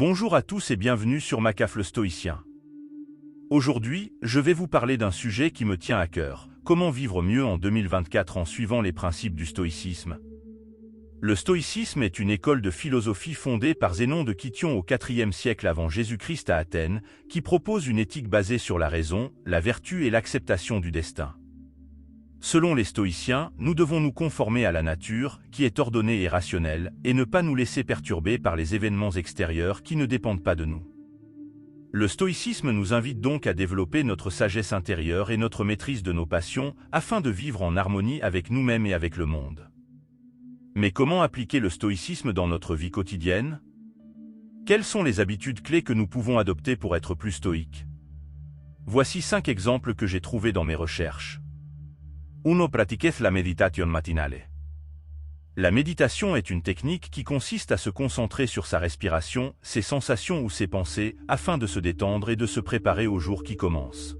Bonjour à tous et bienvenue sur Macaf le Stoïcien. Aujourd'hui, je vais vous parler d'un sujet qui me tient à cœur. Comment vivre mieux en 2024 en suivant les principes du stoïcisme? Le stoïcisme est une école de philosophie fondée par Zénon de Kition au IVe siècle avant Jésus-Christ à Athènes, qui propose une éthique basée sur la raison, la vertu et l'acceptation du destin. Selon les stoïciens, nous devons nous conformer à la nature, qui est ordonnée et rationnelle, et ne pas nous laisser perturber par les événements extérieurs qui ne dépendent pas de nous. Le stoïcisme nous invite donc à développer notre sagesse intérieure et notre maîtrise de nos passions, afin de vivre en harmonie avec nous-mêmes et avec le monde. Mais comment appliquer le stoïcisme dans notre vie quotidienne? Quelles sont les habitudes clés que nous pouvons adopter pour être plus stoïques? Voici 5 exemples que j'ai trouvés dans mes recherches. 1. Pratiquez la meditation matinale. La méditation est une technique qui consiste à se concentrer sur sa respiration, ses sensations ou ses pensées, afin de se détendre et de se préparer au jour qui commence.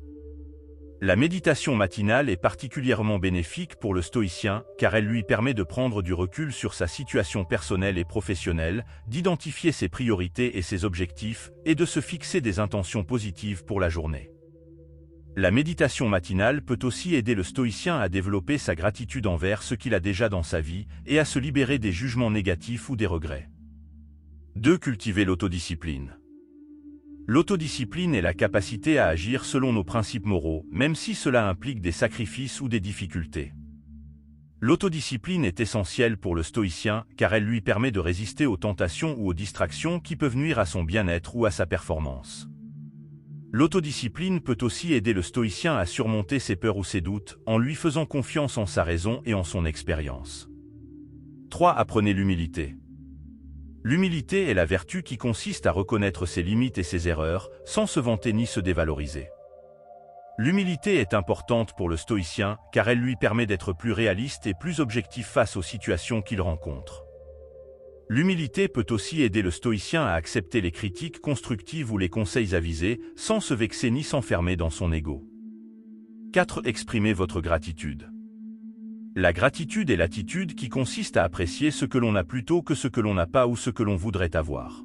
La méditation matinale est particulièrement bénéfique pour le stoïcien, car elle lui permet de prendre du recul sur sa situation personnelle et professionnelle, d'identifier ses priorités et ses objectifs, et de se fixer des intentions positives pour la journée. La méditation matinale peut aussi aider le stoïcien à développer sa gratitude envers ce qu'il a déjà dans sa vie et à se libérer des jugements négatifs ou des regrets. 2. Cultiver l'autodiscipline. L'autodiscipline est la capacité à agir selon nos principes moraux, même si cela implique des sacrifices ou des difficultés. L'autodiscipline est essentielle pour le stoïcien car elle lui permet de résister aux tentations ou aux distractions qui peuvent nuire à son bien-être ou à sa performance. L'autodiscipline peut aussi aider le stoïcien à surmonter ses peurs ou ses doutes, en lui faisant confiance en sa raison et en son expérience. 3. Apprenez l'humilité. L'humilité est la vertu qui consiste à reconnaître ses limites et ses erreurs, sans se vanter ni se dévaloriser. L'humilité est importante pour le stoïcien, car elle lui permet d'être plus réaliste et plus objectif face aux situations qu'il rencontre. L'humilité peut aussi aider le stoïcien à accepter les critiques constructives ou les conseils avisés, sans se vexer ni s'enfermer dans son ego. 4. Exprimez votre gratitude. La gratitude est l'attitude qui consiste à apprécier ce que l'on a plutôt que ce que l'on n'a pas ou ce que l'on voudrait avoir.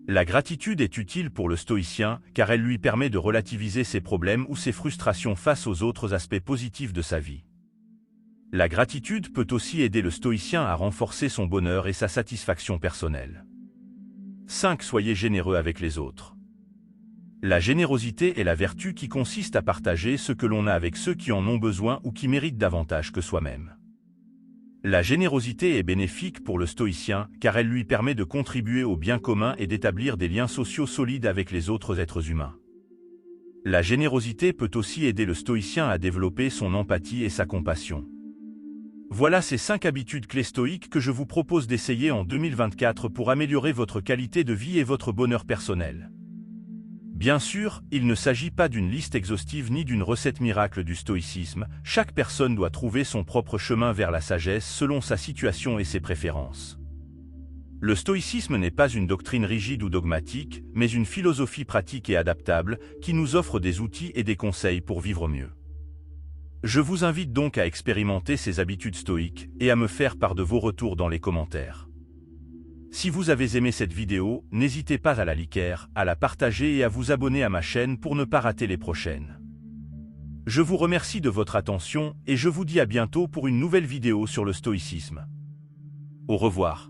La gratitude est utile pour le stoïcien, car elle lui permet de relativiser ses problèmes ou ses frustrations face aux autres aspects positifs de sa vie. La gratitude peut aussi aider le stoïcien à renforcer son bonheur et sa satisfaction personnelle. 5. Soyez généreux avec les autres. La générosité est la vertu qui consiste à partager ce que l'on a avec ceux qui en ont besoin ou qui méritent davantage que soi-même. La générosité est bénéfique pour le stoïcien car elle lui permet de contribuer au bien commun et d'établir des liens sociaux solides avec les autres êtres humains. La générosité peut aussi aider le stoïcien à développer son empathie et sa compassion. Voilà ces 5 habitudes clés stoïques que je vous propose d'essayer en 2024 pour améliorer votre qualité de vie et votre bonheur personnel. Bien sûr, il ne s'agit pas d'une liste exhaustive ni d'une recette miracle du stoïcisme, chaque personne doit trouver son propre chemin vers la sagesse selon sa situation et ses préférences. Le stoïcisme n'est pas une doctrine rigide ou dogmatique, mais une philosophie pratique et adaptable qui nous offre des outils et des conseils pour vivre mieux. Je vous invite donc à expérimenter ces habitudes stoïques et à me faire part de vos retours dans les commentaires. Si vous avez aimé cette vidéo, n'hésitez pas à la liker, à la partager et à vous abonner à ma chaîne pour ne pas rater les prochaines. Je vous remercie de votre attention et je vous dis à bientôt pour une nouvelle vidéo sur le stoïcisme. Au revoir.